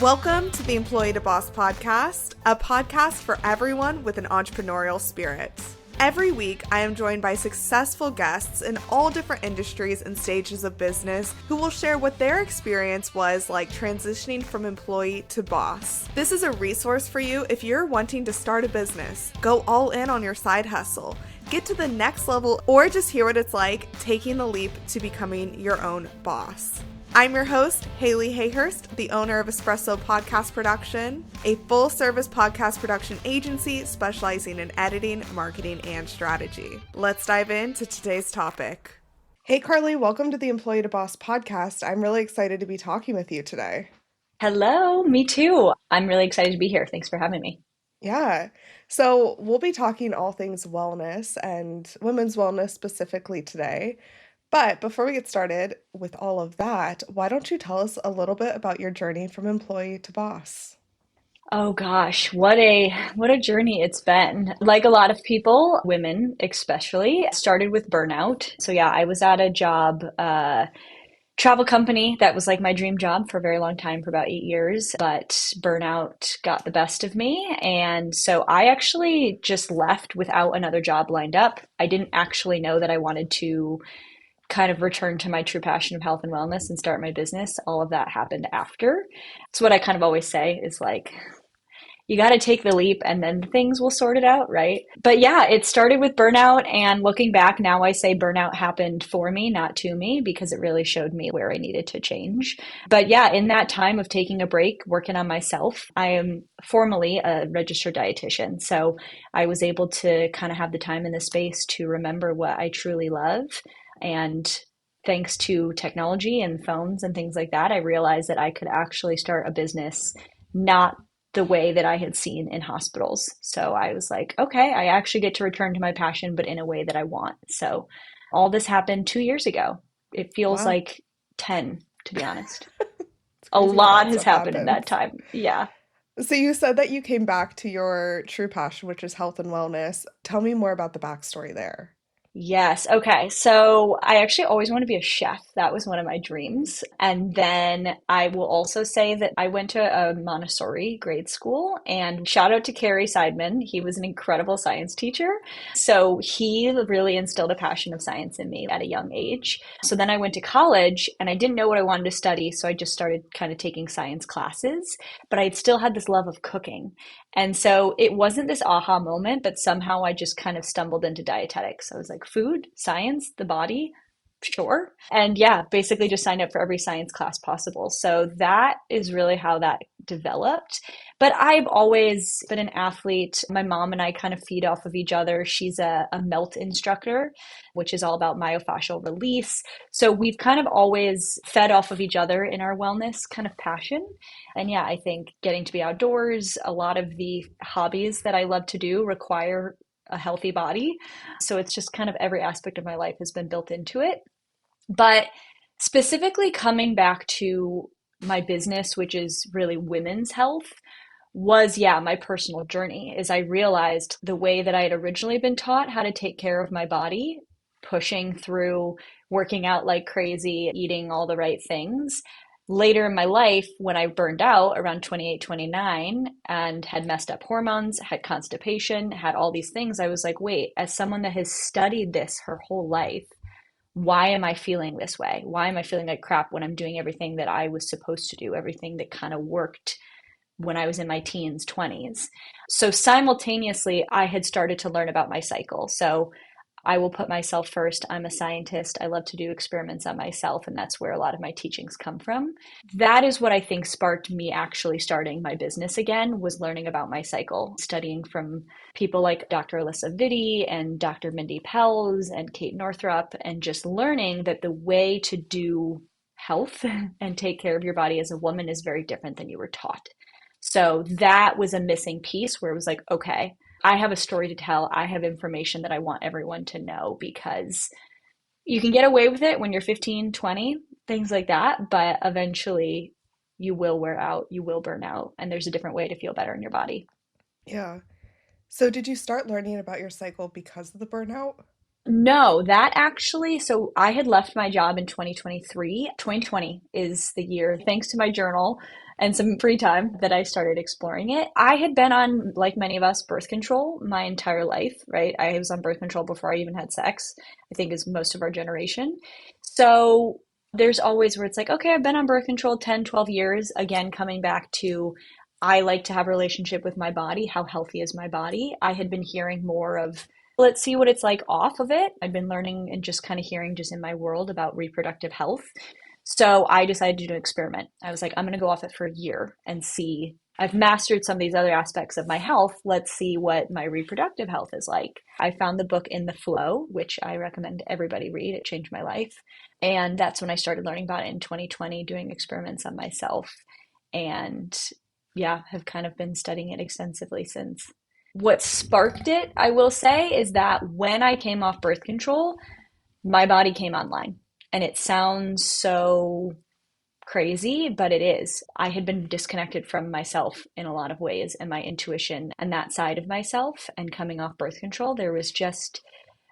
Welcome to the Employee to Boss podcast, a podcast for everyone with an entrepreneurial spirit. Every week, I am joined by successful guests in all different industries and stages of business who will share what their experience was like transitioning from employee to boss. This is a resource for you if you're wanting to start a business, go all in on your side hustle, get to the next level, or just hear what it's like taking the leap to becoming your own boss. I'm your host, Haley Hayhurst, the owner of Espresso Podcast Production, a full-service podcast production agency specializing in editing, marketing, and strategy. Let's dive into today's topic. Hey, Carly, welcome to the Employee to Boss podcast. I'm really excited to be talking with you today. Hello, me too. I'm really excited to be here. Thanks for having me. Yeah. So we'll be talking all things wellness and women's wellness specifically today. But before we get started with all of that, why don't you tell us a little bit about your journey from employee to boss? Oh gosh, what a journey it's been. Like a lot of people, women especially, started with burnout. So yeah, I was at a job, travel company that was like my dream job for a very long time, for about 8 years, but burnout got the best of me. And so I actually just left without another job lined up. I didn't actually know that I wanted to kind of return to my true passion of health and wellness and start my business. All of that happened after. It's what I kind of always say is like, you got to take the leap and then things will sort it out, right? But yeah, it started with burnout. And looking back, now I say burnout happened for me, not to me, because it really showed me where I needed to change. But yeah, in that time of taking a break, working on myself, I am formally a registered dietitian. So I was able to kind of have the time and the space to remember what I truly love. And thanks to technology and phones and things like that, I realized that I could actually start a business not the way that I had seen in hospitals. So I was like, okay, I actually get to return to my passion, but in a way that I want. So all this happened 2 years ago. It feels Wow. like 10, to be honest. It's A crazy how lot that has stuff happened in that happens. time. Yeah. So you said that you came back to your true passion, which is health and wellness. Tell me more about the backstory there. Yes. Okay. So I actually always want to be a chef. That was one of my dreams. And then I will also say that I went to a Montessori grade school, and shout out to Carrie Seidman. He was an incredible science teacher. So he really instilled a passion of science in me at a young age. So then I went to college and I didn't know what I wanted to study. So I just started kind of taking science classes, but I still had this love of cooking. And so it wasn't this aha moment, but somehow I just kind of stumbled into dietetics. I was like, food, science, the body, sure. And yeah, basically just signed up for every science class possible. So that is really how that developed. But I've always been an athlete. My mom and I kind of feed off of each other. She's a melt instructor, which is all about myofascial release. So we've kind of always fed off of each other in our wellness kind of passion. And yeah, I think getting to be outdoors, a lot of the hobbies that I love to do require a healthy body. So it's just kind of every aspect of my life has been built into it. But specifically coming back to my business, which is really women's health, was yeah, my personal journey is I realized the way that I had originally been taught how to take care of my body, pushing through, working out like crazy, eating all the right things. Later in my life, when I burned out around 28, 29, and had messed up hormones, had constipation, had all these things, I was like, wait, as someone that has studied this her whole life, why am I feeling this way? Why am I feeling like crap when I'm doing everything that I was supposed to do, everything that kind of worked when I was in my teens, 20s? So simultaneously, I had started to learn about my cycle. So I will put myself first. I'm a scientist. I love to do experiments on myself, and that's where a lot of my teachings come from. That is what I think sparked me actually starting my business again, was learning about my cycle, studying from people like Dr. Alyssa Vitti and Dr. Mindy Pelz and Kate Northrup, and just learning that the way to do health and take care of your body as a woman is very different than you were taught. So that was a missing piece where it was like, okay, I have a story to tell. I have information that I want everyone to know, because you can get away with it when you're 15, 20, things like that. But eventually you will wear out, you will burn out, and there's a different way to feel better in your body. Yeah. So did you start learning about your cycle because of the burnout? No, that actually, so I had left my job in 2023. 2020 is the year, thanks to my journal and some free time, that I started exploring it. I had been on, like many of us, birth control my entire life, right? I was on birth control before I even had sex, I think is most of our generation. So there's always where it's like, okay, I've been on birth control 10, 12 years. Again, coming back to I like to have a relationship with my body. How healthy is my body? I had been hearing more of let's see what it's like off of it. I've been learning and just kind of hearing just in my world about reproductive health. So I decided to do an experiment. I was like, I'm going to go off it for a year and see. I've mastered some of these other aspects of my health. Let's see what my reproductive health is like. I found the book In the Flow, which I recommend everybody read. It changed my life. And that's when I started learning about it in 2020, doing experiments on myself. And yeah, have kind of been studying it extensively since. What sparked it, I will say, is that when I came off birth control, my body came online. And it sounds so crazy, but it is. I had been disconnected from myself in a lot of ways and my intuition and that side of myself. And coming off birth control, there was just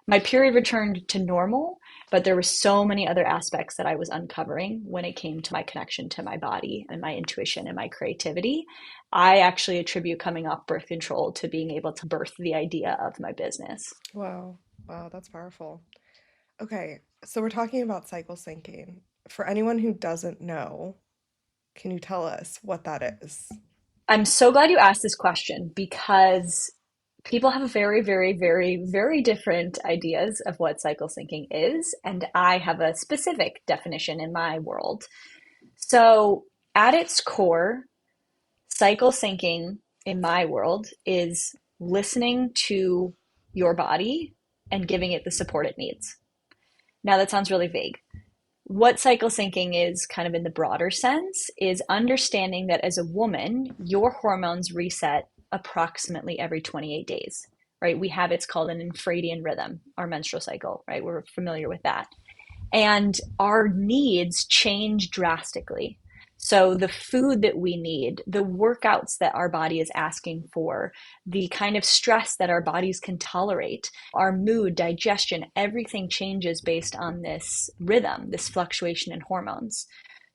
my period returned to normal, but there were so many other aspects that I was uncovering when it came to my connection to my body and my intuition and my creativity. I actually attribute coming off birth control to being able to birth the idea of my business. Wow. Wow, that's powerful. Okay, so we're talking about cycle syncing. For anyone who doesn't know, can you tell us what that is? I'm so glad you asked this question because people have very, very, very, very different ideas of what cycle syncing is. And I have a specific definition in my world. So, at its core, cycle syncing in my world is listening to your body and giving it the support it needs. Now, that sounds really vague. What cycle syncing is, kind of in the broader sense, is understanding that as a woman, your hormones reset approximately every 28 days, right? We have it's called an infradian rhythm, our menstrual cycle, right? We're familiar with that. And our needs change drastically. So, the food that we need, the workouts that our body is asking for, the kind of stress that our bodies can tolerate, our mood, digestion, everything changes based on this rhythm, this fluctuation in hormones.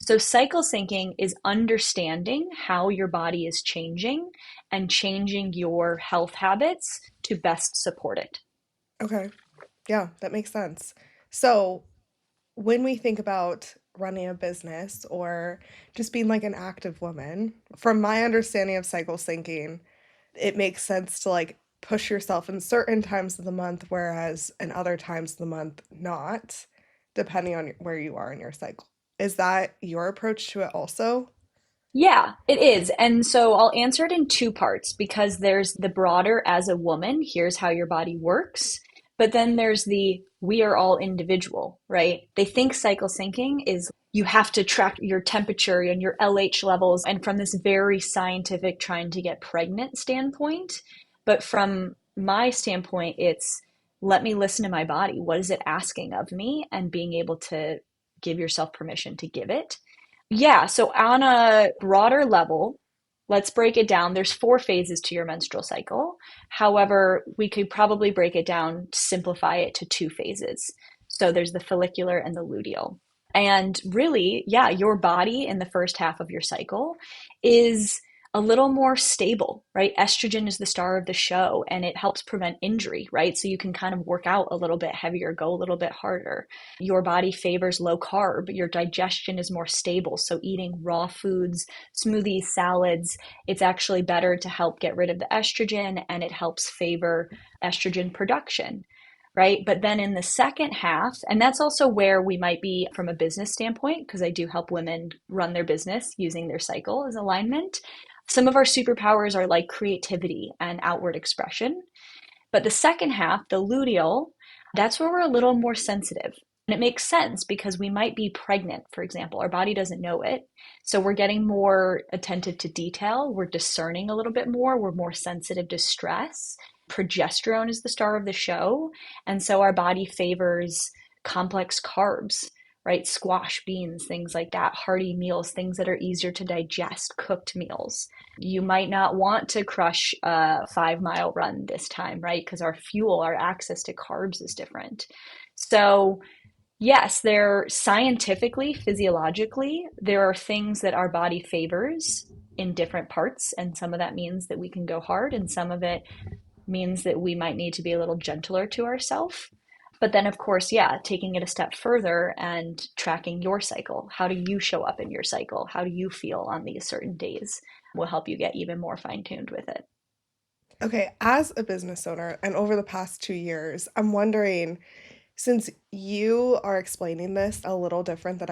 So, cycle syncing is understanding how your body is changing and changing your health habits to best support it. Okay, yeah, that makes sense. So, when we think about running a business or just being like an active woman, from my understanding of cycle syncing, it makes sense to like push yourself in certain times of the month, whereas in other times of the month, not, depending on where you are in your cycle. Is that your approach to it also? Yeah, it is. And so I'll answer it in two parts because there's the broader as a woman, here's how your body works. But then there's the we are all individual, right? They think cycle syncing is you have to track your temperature and your LH levels, and from this very scientific trying to get pregnant standpoint. But from my standpoint, it's let me listen to my body. What is it asking of me? And being able to give yourself permission to give it. Yeah, so on a broader level, let's break it down. There's four phases to your menstrual cycle. However, we could probably break it down, simplify it to two phases. So there's the follicular and the luteal. And really, yeah, your body in the first half of your cycle is a little more stable, right? Estrogen is the star of the show and it helps prevent injury, right? So you can kind of work out a little bit heavier, go a little bit harder. Your body favors low carb. Your digestion is more stable. So eating raw foods, smoothies, salads, it's actually better to help get rid of the estrogen and it helps favor estrogen production. Right. But then in the second half, and that's also where we might be from a business standpoint, because I do help women run their business using their cycle as alignment. Some of our superpowers are like creativity and outward expression. But the second half, the luteal, that's where we're a little more sensitive. And it makes sense because we might be pregnant, for example. Our body doesn't know it. So we're getting more attentive to detail. We're discerning a little bit more. We're more sensitive to stress. Progesterone is the star of the show. And so our body favors complex carbs, right? Squash, beans, things like that, hearty meals, things that are easier to digest, cooked meals. You might not want to crush a 5 mile run this time, right? Because our fuel, our access to carbs is different. So, yes, there scientifically, physiologically, there are things that our body favors in different parts. And some of that means that we can go hard, and some of it means that we might need to be a little gentler to ourselves. But then, of course, yeah, taking it a step further and tracking your cycle. How do you show up in your cycle? How do you feel on these certain days will help you get even more fine tuned with it. Okay, as a business owner and over the past 2 years, I'm wondering, since you are explaining this a little different than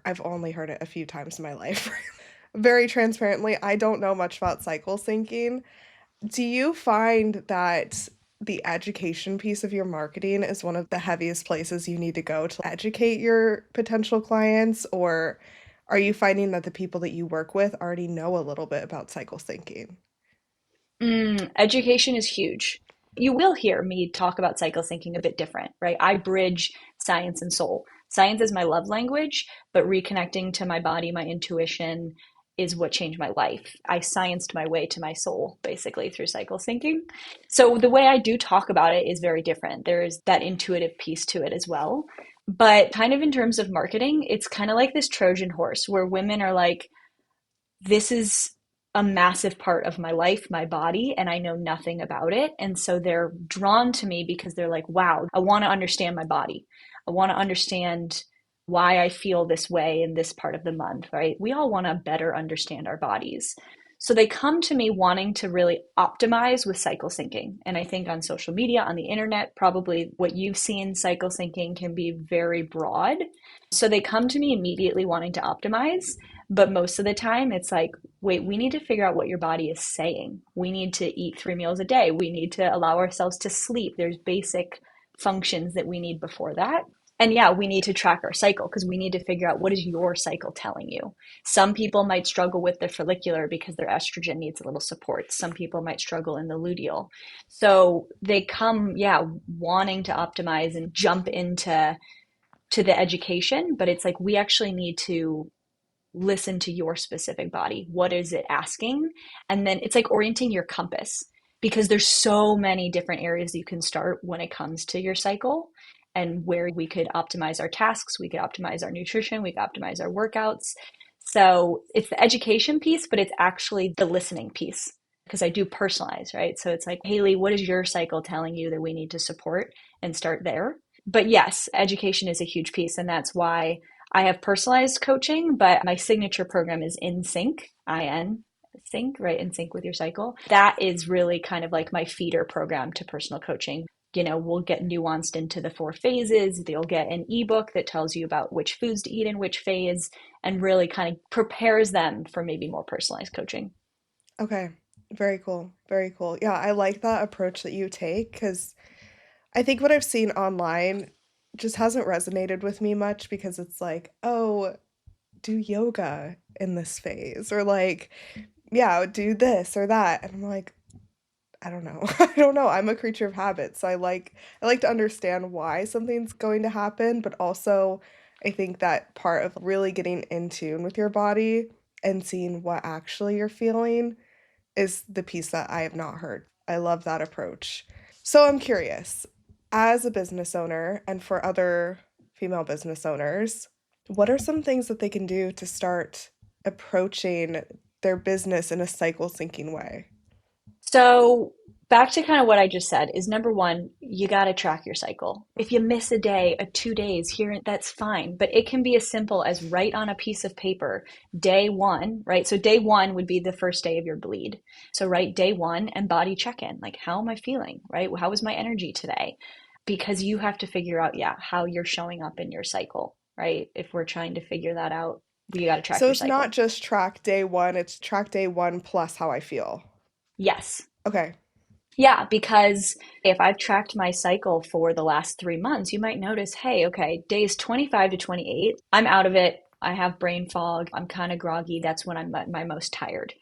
I've only heard it a few times in my life. Very transparently, I don't know much about cycle syncing. Do you find that the education piece of your marketing is one of the heaviest places you need to go to educate your potential clients, or are you finding that the people that you work with already know a little bit about cycle syncing? Education is huge. You will hear me talk about cycle syncing a bit different, right? I bridge science and soul. Science is my love language, but reconnecting to my body, my intuition is what changed my life. I scienced my way to my soul basically through cycle syncing. So the way I do talk about it is very different. There is that intuitive piece to it as well. But kind of in terms of marketing, it's kind of like this Trojan horse where women are like, this is a massive part of my life, my body, and I know nothing about it. And so they're drawn to me because they're like, wow, I want to understand my body. I want to understand why I feel this way in this part of the month, right? We all want to better understand our bodies. So they come to me wanting to really optimize with cycle syncing. And I think on social media, on the internet, probably what you've seen, cycle syncing can be very broad. So they come to me immediately wanting to optimize. But most of the time, it's like, wait, we need to figure out what your body is saying. We need to eat 3 meals a day. We need to allow ourselves to sleep. There's basic functions that we need before that. And yeah, we need to track our cycle because we need to figure out what is your cycle telling you. Some people might struggle with their follicular because their estrogen needs a little support. Some people might struggle in the luteal. So they come, yeah, wanting to optimize and jump into the education, but it's like we actually need to listen to your specific body. What is it asking? And then it's like orienting your compass because there's so many different areas you can start when it comes to your cycle and where we could optimize our tasks, we could optimize our nutrition, we could optimize our workouts. So it's the education piece, but it's actually the listening piece because I do personalize, right? So it's like, Haley, what is your cycle telling you that we need to support and start there? But yes, education is a huge piece. And that's why I have personalized coaching, but my signature program is In Sync, IN Sync, right? In sync with your cycle. That is really kind of like my feeder program to personal coaching. You know, we'll get nuanced into the 4 phases. They'll get an ebook that tells you about which foods to eat in which phase and really kind of prepares them for maybe more personalized coaching. Okay, very cool. Very cool. Yeah, I like that approach that you take because I think what I've seen online just hasn't resonated with me much because it's like, oh, do yoga in this phase, or like, yeah, do this or that. And I'm like, I don't know. I don't know. I'm a creature of habit, so I like to understand why something's going to happen, but also I think that part of really getting in tune with your body and seeing what actually you're feeling is the piece that I have not heard. I love that approach. So I'm curious, as a business owner and for other female business owners, what are some things that they can do to start approaching their business in a cycle syncing way? So back to kind of what I just said is number one, you got to track your cycle. If you miss a day, 2 days here, that's fine. But it can be as simple as write on a piece of paper, day one, right? So day one would be the first day of your bleed. So write day one and body check in, like how am I feeling, right? How was my energy today? Because you have to figure out, yeah, how you're showing up in your cycle, right? If we're trying to figure that out, you got to track So your it's not cycle. just track day one, it's track day one plus how I feel. Yes. Okay. Yeah, because if I've tracked my cycle for the last 3 months, you might notice, hey, okay, days 25 to 28, I'm out of it. I have brain fog. I'm kind of groggy. That's when I'm my most tired.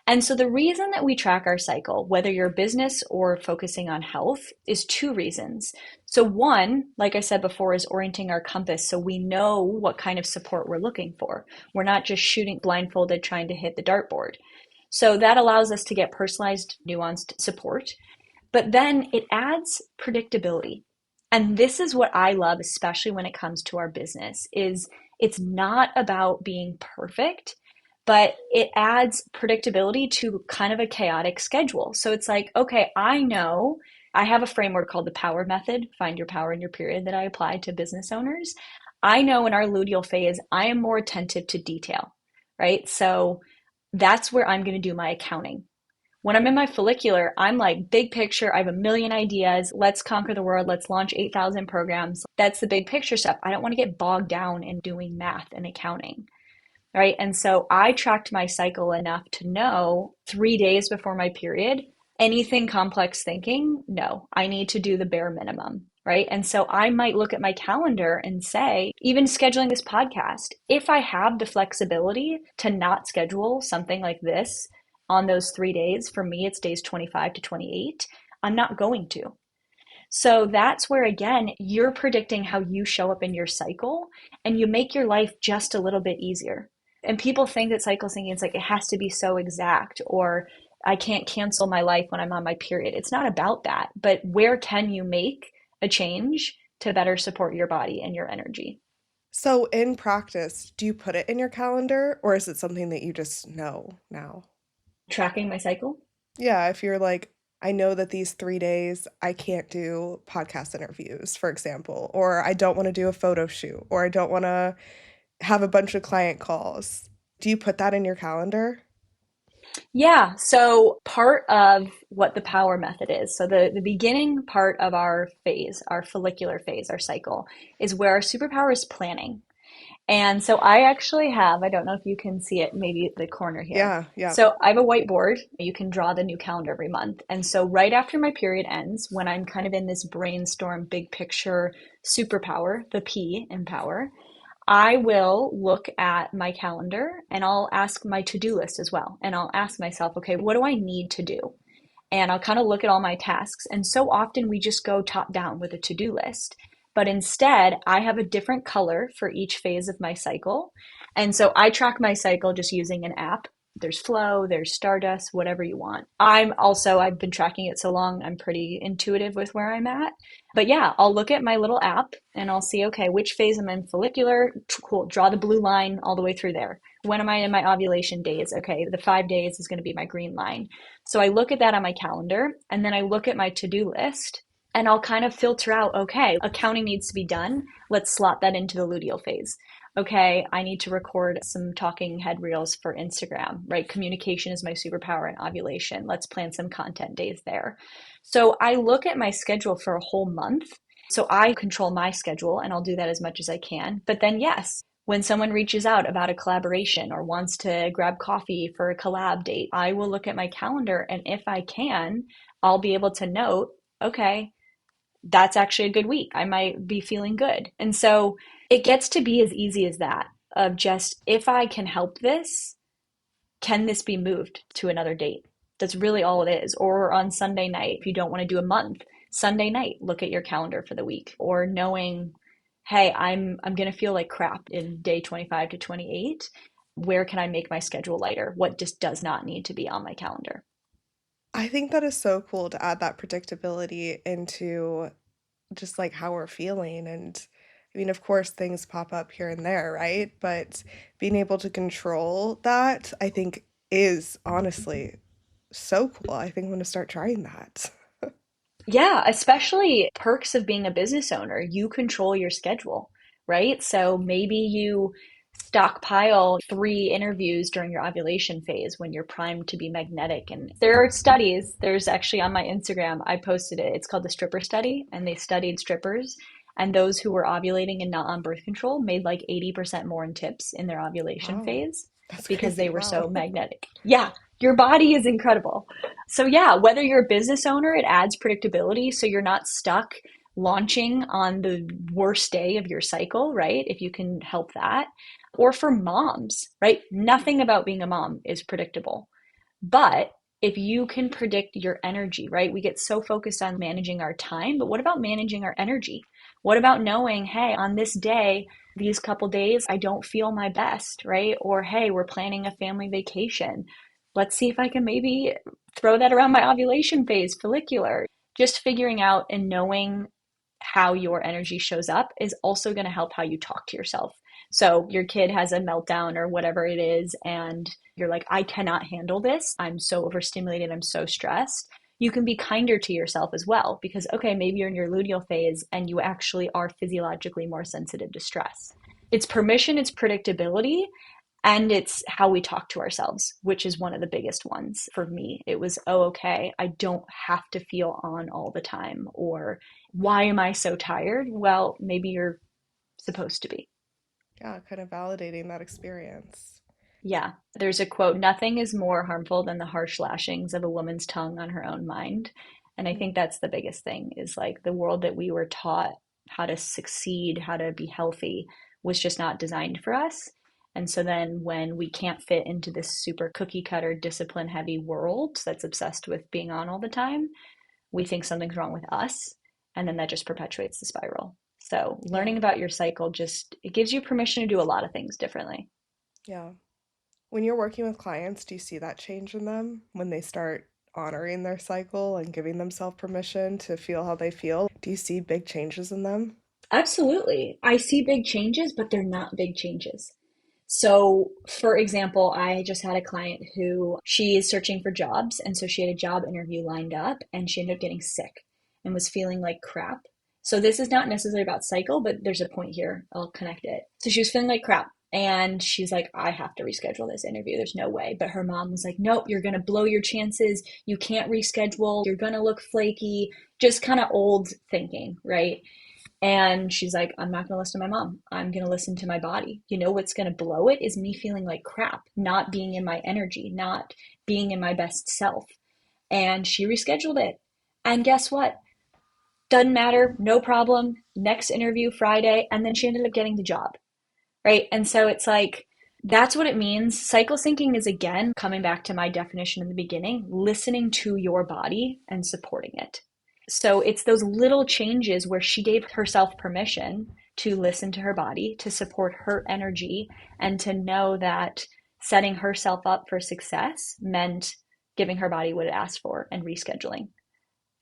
And so the reason that we track our cycle, whether you're a business or focusing on health, is two reasons. So one, like I said before, is orienting our compass so we know what kind of support we're looking for. We're not just shooting blindfolded trying to hit the dartboard. So that allows us to get personalized, nuanced support. But then it adds predictability. And this is what I love, especially when it comes to our business, is it's not about being perfect, but it adds predictability to kind of a chaotic schedule. So it's like, okay, I know I have a framework called the power method, find your power in your period, that I apply to business owners. I know in our luteal phase, I am more attentive to detail, right? So that's where I'm going to do my accounting. When I'm in my follicular, I'm like big picture. I have a million ideas. Let's conquer the world. Let's launch 8,000 programs. That's the big picture stuff. I don't want to get bogged down in doing math and accounting, right? And so I tracked my cycle enough to know 3 days before my period, anything complex thinking, no, I need to do the bare minimum, right? And so I might look at my calendar and say, even scheduling this podcast, if I have the flexibility to not schedule something like this on those 3 days, for me, it's days 25 to 28, I'm not going to. So that's where, again, you're predicting how you show up in your cycle and you make your life just a little bit easier. And people think that cycle thinking is like it has to be so exact, or I can't cancel my life when I'm on my period. It's not about that. But where can you make a change to better support your body and your energy? So, in practice, do you put it in your calendar or is it something that you just know now? Tracking my cycle? Yeah, if you're like, I know that these 3 days I can't do podcast interviews, for example, or I don't want to do a photo shoot, or I don't want to have a bunch of client calls. Do you put that in your calendar? Yeah, so part of what the power method is, so the beginning part of our phase, our follicular phase, our cycle, is where our superpower is planning. And so I actually have, I don't know if you can see it, maybe at the corner here. Yeah, yeah. So I have a whiteboard. You can draw the new calendar every month. And so right after my period ends, when I'm kind of in this brainstorm, big picture superpower, the P in power, I will look at my calendar and I'll ask my to-do list as well. And I'll ask myself, okay, what do I need to do? And I'll kind of look at all my tasks. And so often we just go top down with a to-do list. But instead, I have a different color for each phase of my cycle. And so I track my cycle just using an app. There's Flow, there's Stardust, whatever you want. I've been tracking it so long, I'm pretty intuitive with where I'm at. But yeah, I'll look at my little app and I'll see, okay, which phase am I in follicular? Cool, draw the blue line all the way through there. When am I in my ovulation days? Okay, the 5 days is going to be my green line. So I look at that on my calendar and then I look at my to-do list and I'll kind of filter out, okay, accounting needs to be done. Let's slot that into the luteal phase. Okay, I need to record some talking head reels for Instagram, right? Communication is my superpower in ovulation. Let's plan some content days there. So I look at my schedule for a whole month. So I control my schedule and I'll do that as much as I can. But then, yes, when someone reaches out about a collaboration or wants to grab coffee for a collab date, I will look at my calendar and if I can, I'll be able to note, okay, that's actually a good week. I might be feeling good. And so it gets to be as easy as that of just, if I can help this, can this be moved to another date? That's really all it is. Or on Sunday night, if you don't want to do a month, Sunday night, look at your calendar for the week. Or knowing, hey, I'm going to feel like crap in day 25 to 28. Where can I make my schedule lighter? What just does not need to be on my calendar? I think that is so cool to add that predictability into just like how we're feeling. And I mean, of course, things pop up here and there, right? But being able to control that, I think, is honestly so cool. I think I'm going to start trying that. Yeah, especially perks of being a business owner. You control your schedule, right? So maybe you stockpile 3 interviews during your ovulation phase when you're primed to be magnetic. And there are studies, there's actually on my Instagram, I posted it. It's called the stripper study, and they studied strippers. And those who were ovulating and not on birth control made like 80% more in tips in their ovulation Wow, phase that's because crazy. they were Wow. so magnetic. Yeah, your body is incredible. So, yeah, whether you're a business owner, it adds predictability so you're not stuck launching on the worst day of your cycle, right? If you can help that. Or for moms, right? Nothing about being a mom is predictable. But if you can predict your energy, right? We get so focused on managing our time, but what about managing our energy? What about knowing, hey, on this day, these couple days, I don't feel my best, right? Or, hey, we're planning a family vacation. Let's see if I can maybe throw that around my ovulation phase, follicular. Just figuring out and knowing how your energy shows up is also going to help how you talk to yourself. So your kid has a meltdown or whatever it is, and you're like, I cannot handle this. I'm so overstimulated. I'm so stressed. You can be kinder to yourself as well because, okay, maybe you're in your luteal phase and you actually are physiologically more sensitive to stress. It's permission, it's predictability, and it's how we talk to ourselves, which is one of the biggest ones for me. It was, oh, okay, I don't have to feel on all the time. Or why am I so tired? Well, maybe you're supposed to be. Yeah, kind of validating that experience. Yeah, there's a quote, nothing is more harmful than the harsh lashings of a woman's tongue on her own mind. And I think Mm, that's the biggest thing is like the world that we were taught how to succeed, how to be healthy was just not designed for us. And so then when we can't fit into this super cookie cutter, discipline heavy world that's obsessed with being on all the time, we think something's wrong with us. And then that just perpetuates the spiral. So yeah, learning about your cycle just, it gives you permission to do a lot of things differently. yeah. When you're working with clients, do you see that change in them when they start honoring their cycle and giving themselves permission to feel how they feel? Do you see big changes in them? Absolutely. I see big changes, but they're not big changes. So, for example, I just had a client who she is searching for jobs. And so she had a job interview lined up and she ended up getting sick and was feeling like crap. So, this is not necessarily about cycle, but there's a point here. I'll connect it. So, she was feeling like crap. And she's like, I have to reschedule this interview. There's no way. But her mom was like, nope, you're going to blow your chances. You can't reschedule. You're going to look flaky. Just kind of old thinking, right? And she's like, I'm not going to listen to my mom. I'm going to listen to my body. You know what's going to blow it is me feeling like crap, not being in my energy, not being in my best self. And she rescheduled it. And guess what? Doesn't matter. No problem. Next interview Friday. And then she ended up getting the job. Right. And so it's like, that's what it means. Cycle syncing is, again, coming back to my definition in the beginning, listening to your body and supporting it. So it's those little changes where she gave herself permission to listen to her body, to support her energy, and to know that setting herself up for success meant giving her body what it asked for and rescheduling.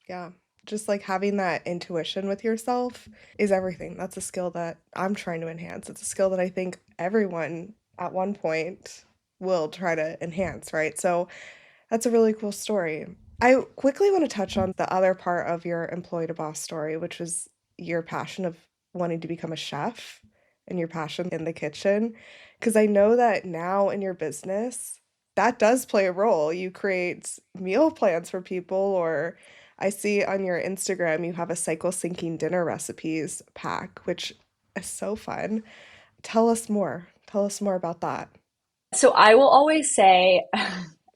Yeah. Just like having that intuition with yourself is everything. That's a skill that I'm trying to enhance. It's a skill that I think everyone at one point will try to enhance, right? So that's a really cool story. I quickly want to touch on the other part of your employee to boss story, which was your passion of wanting to become a chef and your passion in the kitchen. Because I know that now in your business, that does play a role. You create meal plans for people, or I see on your Instagram you have a cycle syncing dinner recipes pack, which is so fun. Tell us more. Tell us more about that. So I will always say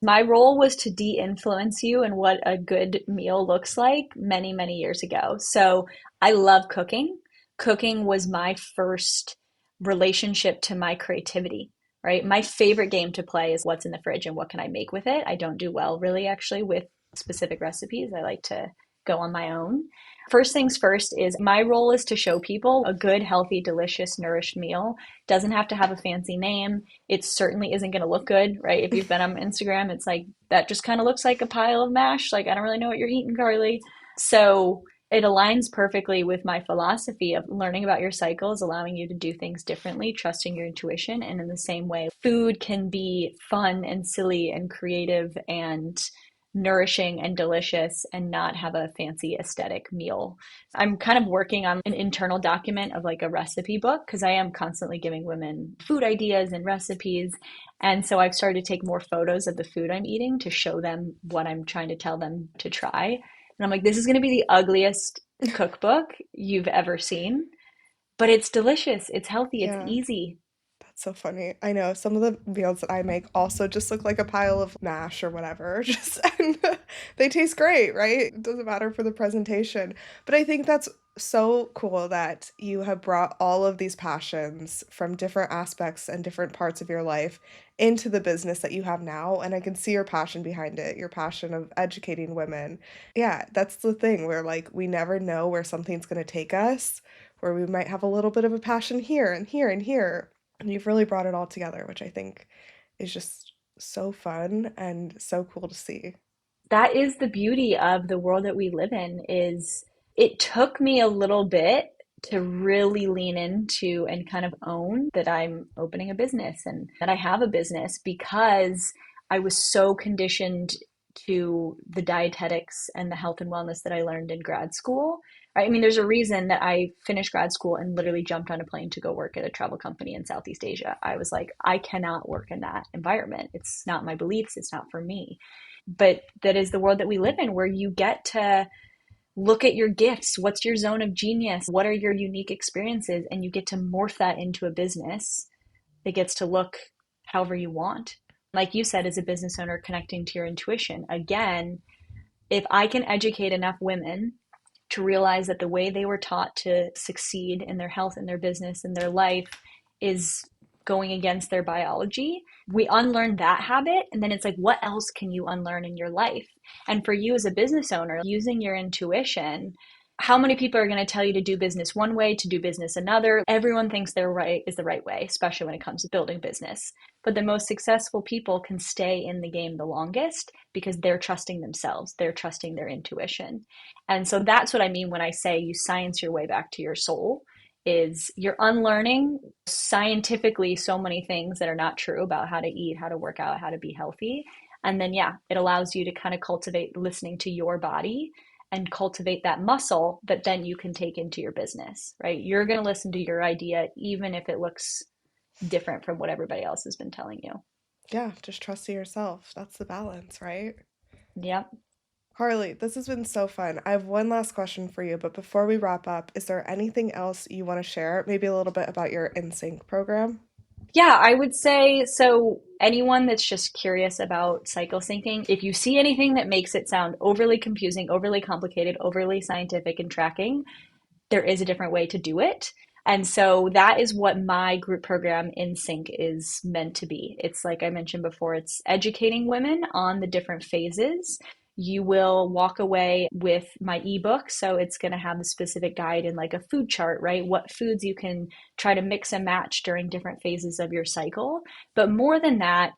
my role was to de-influence you and what a good meal looks like many, many years ago. So I love cooking. Cooking was my first relationship to my creativity, right? My favorite game to play is what's in the fridge and what can I make with it. I don't do well really actually with specific recipes. I like to go on my own. First things first is my role is to show people a good, healthy, delicious, nourished meal. Doesn't have to have a fancy name. It certainly isn't going to look good, right? If you've been on Instagram, it's like that just kind of looks like a pile of mash. Like, I don't really know what you're eating, Carly. So it aligns perfectly with my philosophy of learning about your cycles, allowing you to do things differently, trusting your intuition. And in the same way, food can be fun and silly and creative and nourishing and delicious and not have a fancy aesthetic meal. I'm kind of working on an internal document of like a recipe book because I am constantly giving women food ideas and recipes. And so I've started to take more photos of the food I'm eating to show them what I'm trying to tell them to try. And I'm like, this is going to be the ugliest cookbook you've ever seen, but it's delicious, it's healthy, it's Yeah, easy. That's so funny. I know some of the meals that I make also just look like a pile of mash or whatever. Just and they taste great, right? It doesn't matter for the presentation. But I think that's so cool that you have brought all of these passions from different aspects and different parts of your life into the business that you have now. And I can see your passion behind it, your passion of educating women. Yeah, that's the thing where like we never know where something's going to take us, where we might have a little bit of a passion here and here and here. And you've really brought it all together, which I think is just so fun and so cool to see. That is the beauty of the world that we live in is it took me a little bit to really lean into and kind of own that I'm opening a business and that I have a business because I was so conditioned to the dietetics and the health and wellness that I learned in grad school. Right? I mean, there's a reason that I finished grad school and literally jumped on a plane to go work at a travel company in Southeast Asia. I was like, I cannot work in that environment. It's not my beliefs, it's not for me. But that is the world that we live in where you get to look at your gifts. What's your zone of genius? What are your unique experiences? And you get to morph that into a business that gets to look however you want. Like you said, as a business owner, connecting to your intuition. Again, if I can educate enough women to realize that the way they were taught to succeed in their health, in their business, in their life is going against their biology, we unlearn that habit. And then it's like, what else can you unlearn in your life? And for you as a business owner, using your intuition, how many people are going to tell you to do business one way, to do business another? Everyone thinks their right is the right way, especially when it comes to building business. But the most successful people can stay in the game the longest because they're trusting themselves, they're trusting their intuition. And so that's what I mean when I say you science your way back to your soul is you're unlearning scientifically so many things that are not true about how to eat, how to work out, how to be healthy. And then, yeah, it allows you to kind of cultivate listening to your body and cultivate that muscle that then you can take into your business, right? You're going to listen to your idea, even if it looks different from what everybody else has been telling you. Yeah, just trust in yourself. That's the balance, right? Yep. Carly, this has been so fun. I have one last question for you, but before we wrap up, is there anything else you want to share? Maybe a little bit about your InSync program? Yeah, I would say so. Anyone that's just curious about cycle syncing, if you see anything that makes it sound overly confusing, overly complicated, overly scientific and tracking, there is a different way to do it. And so that is what my group program in Sync is meant to be. It's like I mentioned before, it's educating women on the different phases. You will walk away with my ebook. So it's going to have the specific guide and like a food chart, right? What foods you can try to mix and match during different phases of your cycle. But more than that,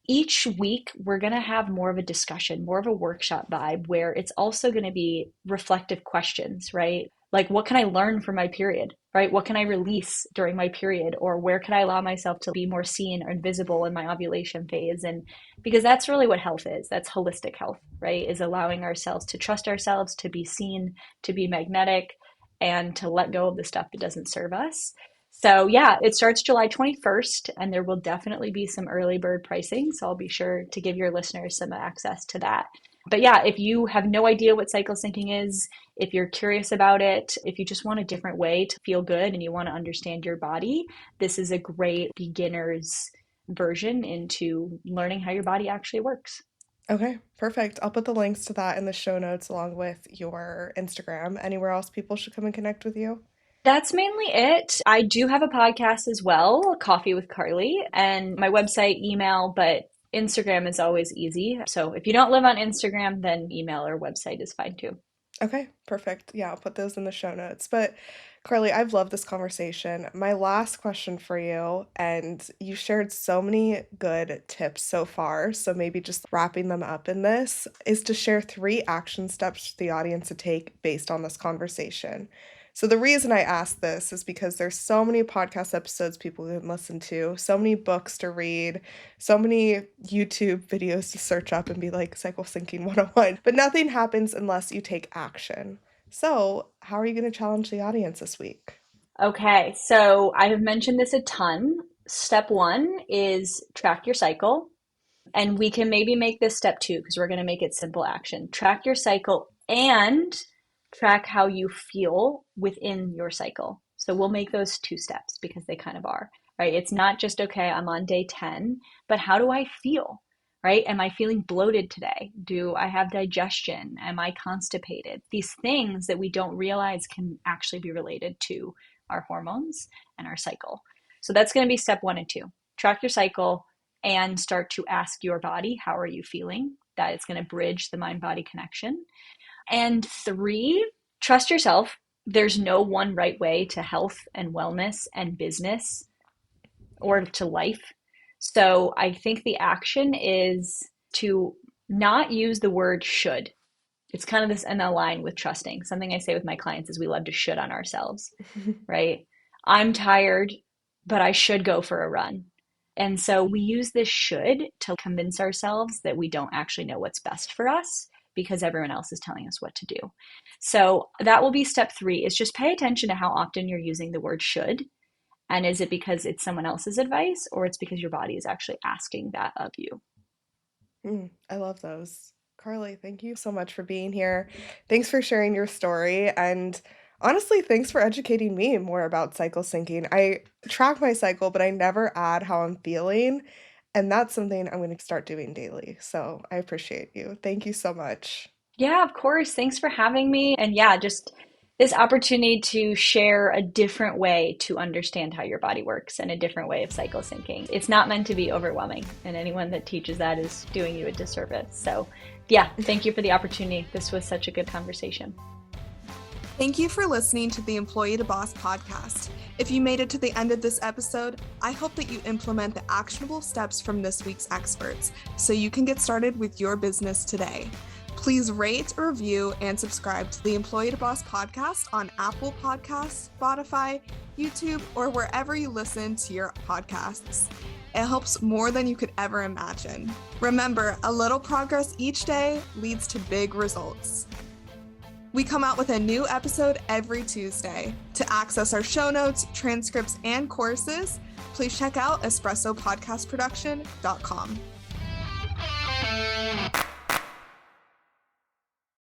each week we're going to have more of a discussion, more of a workshop vibe where it's also going to be reflective questions, right? Like, what can I learn from my period, right? What can I release during my period? Or where can I allow myself to be more seen or visible in my ovulation phase? And because that's really what health is, that's holistic health, right? Is allowing ourselves to trust ourselves, to be seen, to be magnetic, and to let go of the stuff that doesn't serve us. So yeah, it starts July 21st, and there will definitely be some early bird pricing. So I'll be sure to give your listeners some access to that. But yeah, if you have no idea what cycle syncing is, if you're curious about it, if you just want a different way to feel good and you want to understand your body, this is a great beginner's version into learning how your body actually works. Okay, perfect. I'll put the links to that in the show notes along with your Instagram. Anywhere else people should come and connect with you? That's mainly it. I do have a podcast as well, Coffee with Carly, and my website, email, but Instagram is always easy. So if you don't live on Instagram, then email or website is fine too. Okay, perfect. Yeah, I'll put those in the show notes. But Carly, I've loved this conversation. My last question for you, and you shared so many good tips so far, so maybe just wrapping them up in this, is to share 3 action steps for the audience to take based on this conversation. So the reason I ask this is because there's so many podcast episodes people can listen to, so many books to read, so many YouTube videos to search up and be like cycle syncing 101, but nothing happens unless you take action. So, how are you going to challenge the audience this week? Okay, so I have mentioned this a ton. Step one is track your cycle. And we can maybe make this step two because we're going to make it simple action. Track your cycle and track how you feel within your cycle. So we'll make those 2 steps because they kind of are. right? It's not just, okay, I'm on day 10, but how do I feel, right? Am I feeling bloated today? Do I have digestion? Am I constipated? These things that we don't realize can actually be related to our hormones and our cycle. So that's going to be step 1 and 2. Track your cycle and start to ask your body, how are you feeling? That is going to bridge the mind-body connection. And 3, trust yourself. There's no one right way to health and wellness and business or to life. So I think the action is to not use the word should. It's kind of this in a line with trusting. Something I say with my clients is we love to should on ourselves, right? I'm tired, but I should go for a run. And so we use this should to convince ourselves that we don't actually know what's best for us because everyone else is telling us what to do. So that will be step 3, is just pay attention to how often you're using the word should. And is it because it's someone else's advice, or it's because your body is actually asking that of you? I love those. Carly, thank you so much for being here. Thanks for sharing your story. And honestly, thanks for educating me more about cycle syncing. I track my cycle, but I never add how I'm feeling. And that's something I'm going to start doing daily. So I appreciate you. Thank you so much. Yeah, of course. Thanks for having me. And yeah, just this opportunity to share a different way to understand how your body works and a different way of cycle syncing. It's not meant to be overwhelming, and anyone that teaches that is doing you a disservice. So yeah, thank you for the opportunity. This was such a good conversation. Thank you for listening to the Employee to Boss podcast. If you made it to the end of this episode, I hope that you implement the actionable steps from this week's experts so you can get started with your business today. Please rate, review, and subscribe to the Employee to Boss podcast on Apple Podcasts, Spotify, YouTube, or wherever you listen to your podcasts. It helps more than you could ever imagine. Remember, a little progress each day leads to big results. We come out with a new episode every Tuesday. To access our show notes, transcripts, and courses, please check out espressopodcastproduction.com.